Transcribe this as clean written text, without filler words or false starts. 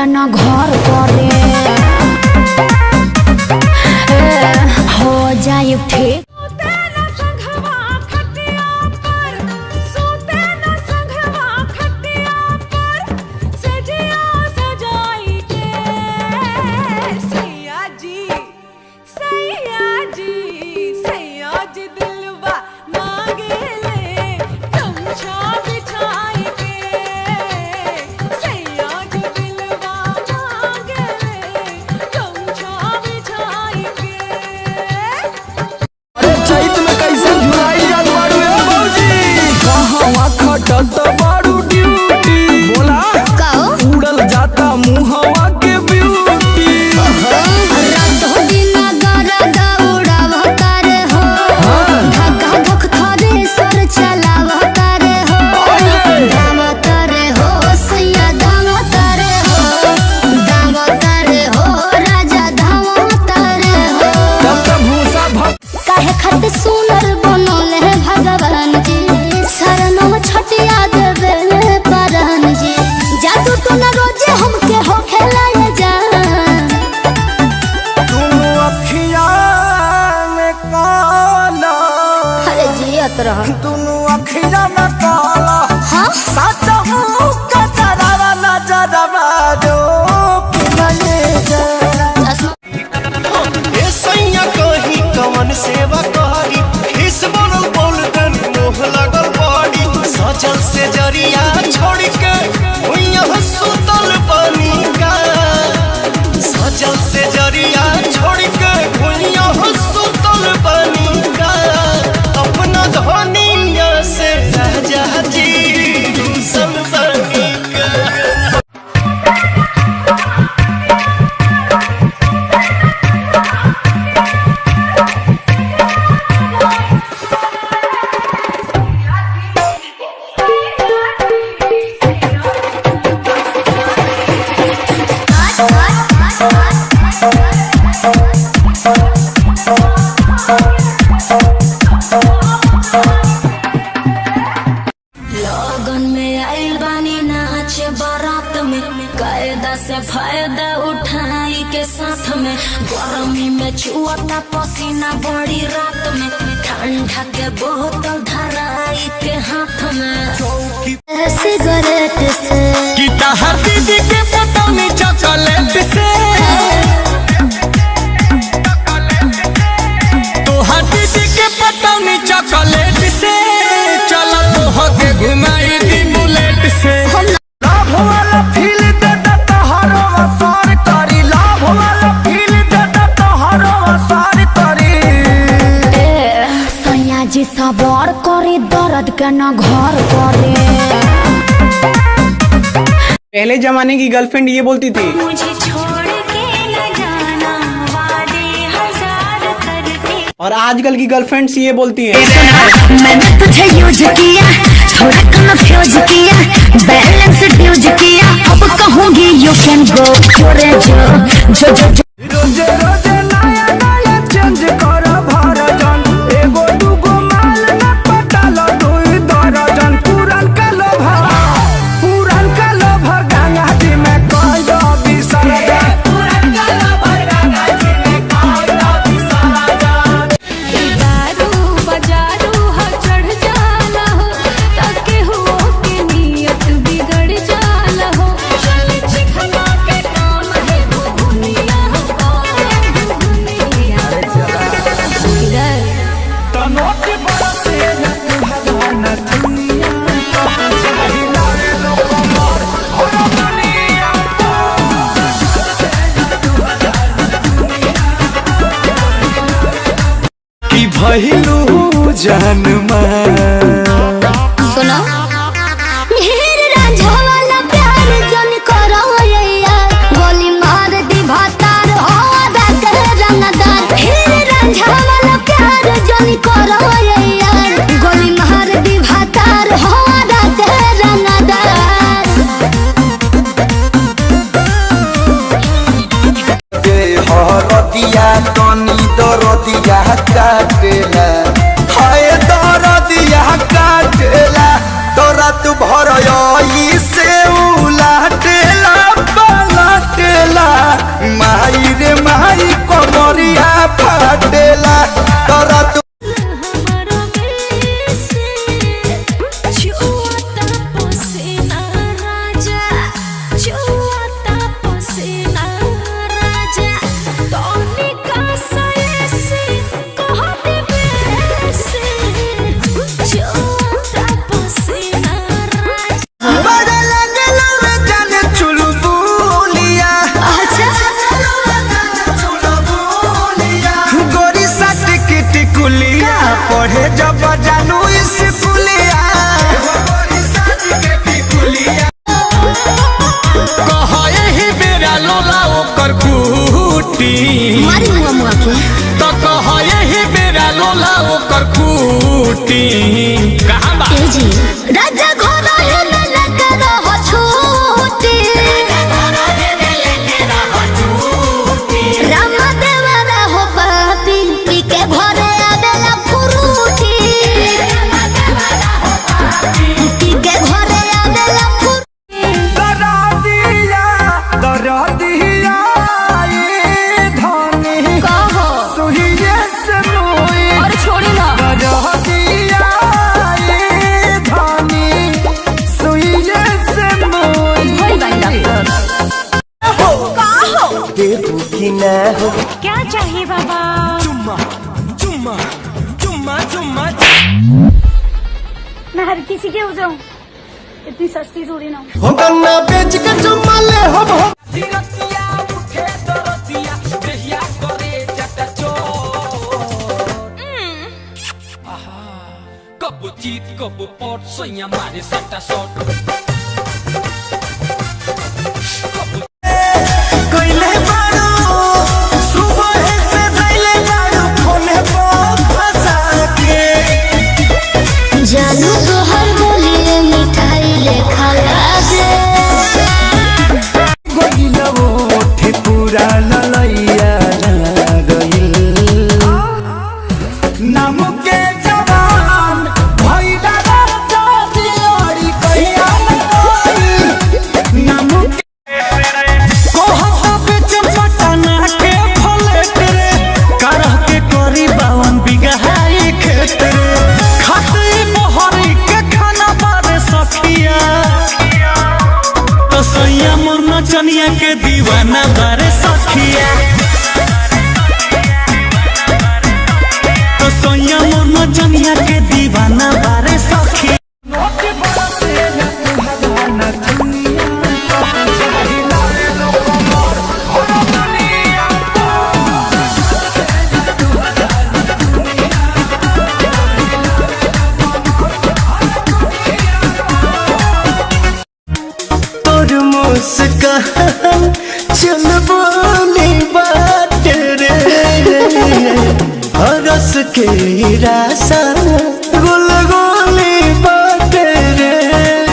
के न घर करे हो जाए ठीक। दोनों अखियां में काला सच हूँ कचरावा नजरवा दो कि ये सैया कही कवन सेवा करी खिस बोल बोल दन मोह लगल बड़ी सजल से जरिया छोड़ के हुइया सुतल पानी का सजल से जरिया छोड़ के हुइया सुतल पानी का अपना धनिया से राजा जी दूसल बनी का। कायदा से फायदा उठाई के साथ में गर्मी में छुआता पसीना बड़ी रात में ठंडा के बोतल धराई के हाथ में सिगरेट से कि तहर दीदी के पतौनी चॉकलेट से तोहर दीदी के पतौनी चॉकलेट से चल तोह के घुमाई दी बुलेट से लाभ वाला फील दे तोहरो असर करी लाभ वाला फील दे तोहरो असर करी सैया जी सबर करे दर्द के न घर करे। पहले जमाने की गर्लफ्रेंड ये बोलती थी मुझे छोड़ के न जाना वादे हजार करते। और आजकल की गर्लफ्रेंड्स ये बोलती हैं मैंने तुझे यूज किया थोड़ा कंफ्यूज किया बैलेंस ड्यूज किया अब कहूँगी यू कैन गो जो रोजे रोजे नया नया चेंज कर भरजन एगो दूगो माल न पटाल दुई दर्जन पुरन का लोभर गंगा जी में कोई दो विसर्जन पुरन का लोभर गंगा जी में कोई दो विसर्जन। दारू बजारू हो चढ़ जाला हो ताके हो के नियत बिगड़ जाला हो चल चिखना के काम है घुघुनिया हो घुघुनिया इधर तनोट बरसे न भगवान दुनिया चाही लारे लोग मोर हो दुनिया की भइलू जान सुनो मेरे रांझा वाला प्यार जन करो यार गोली मार दी भातार हो आधा के रंगदार मेरे रांझा वाला प्यार जन करो यार गोली मार दी भातार हो आधा के रंगदार। के हरदिया तनी दरदिया काटेला हाय दरदिया काटेला तोरा तू भरई से उलाटेला बाला कमरिया फाटेला तोरा तू पढ़े जब जानू स्कूलिया कहे ही बेरा लोला ओकर खूटी मारी मुआ मुआ के तो कहे ही बेरा लोला ओकर खूटी कहां बा जी राजा घोड़ा है ललक रहो छूटी राम देवरा हो पापी पी के घरे आवेला फुरूटी पी के घरे आवेला फुरूटी दरा दिया ये धनी कहो सुहिए से मोई और छोड़ी ना दरा दिया ये धनी सुहिए से मोई कोई बात डॉक्टर कहो देबू की ना हो क्या चाहिए बाबा? चुम्मा चुम्मा चुम्मा चुम्मा मैं हर किसी के हो जाऊं, इतनी सस्ती थोड़ी ना हूं। हो गन्ना बेच के चुम्मा ले हो कब जीत कब पॉट सोया मारे सट्टा शॉट कोइले बाड़ू सुबह से दैले बाड़ू फोने पर फंसा के जानू तो हर बोलिए मिठाई लेखा लागे गोइला ओठे पूरा ललैया गइल नाम के जवान भइला राजा दियोरी कहिया नाम के कोहत बिच पटना के फलेट रे करह के करी 52 बिगहाई खेत रे खाती मोहरी के खाना बारे सखिया तो सैया मोर नचनिया के दीवाना बारे सखिया तो सैया मोर नचनिया के दीवाना बारे सखिया तोर मुस्कान चल बोली बात रे हरस के रासा